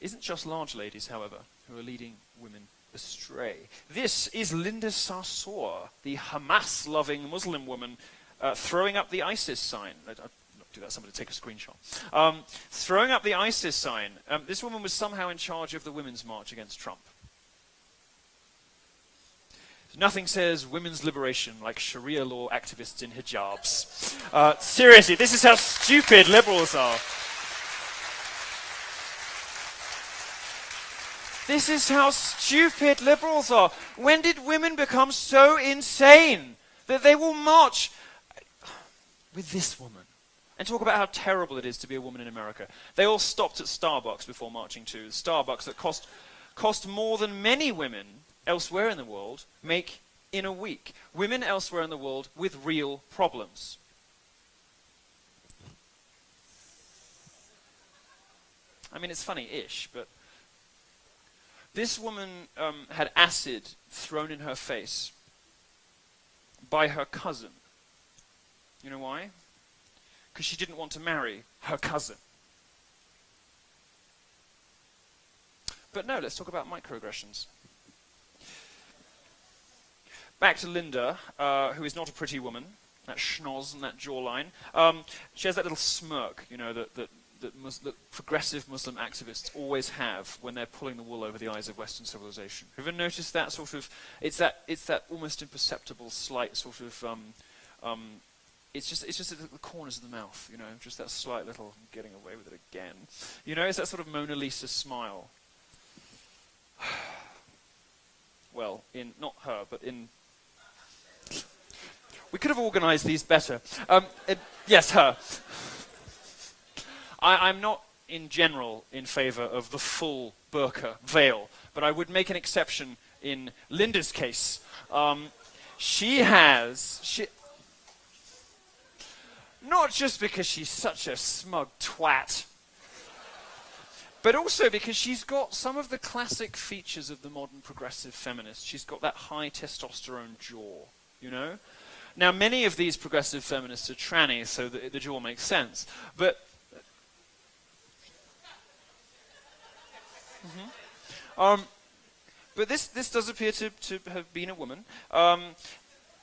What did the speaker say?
isn't just large ladies, however, who are leading women astray. This is Linda Sarsour, the Hamas-loving Muslim woman throwing up the ISIS sign. I'll do that, somebody take a screenshot. Throwing up the ISIS sign. This woman was somehow in charge of the Women's March against Trump. Nothing says women's liberation like Sharia law activists in hijabs. Seriously, this is how stupid liberals are. This is how stupid liberals are. When did women become so insane that they will march with this woman and talk about how terrible it is to be a woman in America? They all stopped at Starbucks before marching to. Starbucks that cost more than many women elsewhere in the world make in a week. Women elsewhere in the world with real problems. I mean, it's funny-ish, but this woman had acid thrown in her face by her cousin. You know why? Because she didn't want to marry her cousin. But no, let's talk about microaggressions. Back to Linda, who is not a pretty woman. That schnoz and that jawline. She has that little smirk, you know, that progressive Muslim activists always have when they're pulling the wool over the eyes of Western civilization. Have you ever noticed that sort of? It's that almost imperceptible slight sort of. It's just at the corners of the mouth, you know, just that slight little getting away with it again. You know, it's that sort of Mona Lisa smile. Well, in not her, but in. We could have organised these better. Yes, her. I'm not, in general, in favour of the full burqa veil, but I would make an exception in Linda's case. Not just because she's such a smug twat, but also because she's got some of the classic features of the modern progressive feminist. She's got that high testosterone jaw, you know? Now, many of these progressive feminists are trannies, so the jaw makes sense. But but this does appear to have been a woman.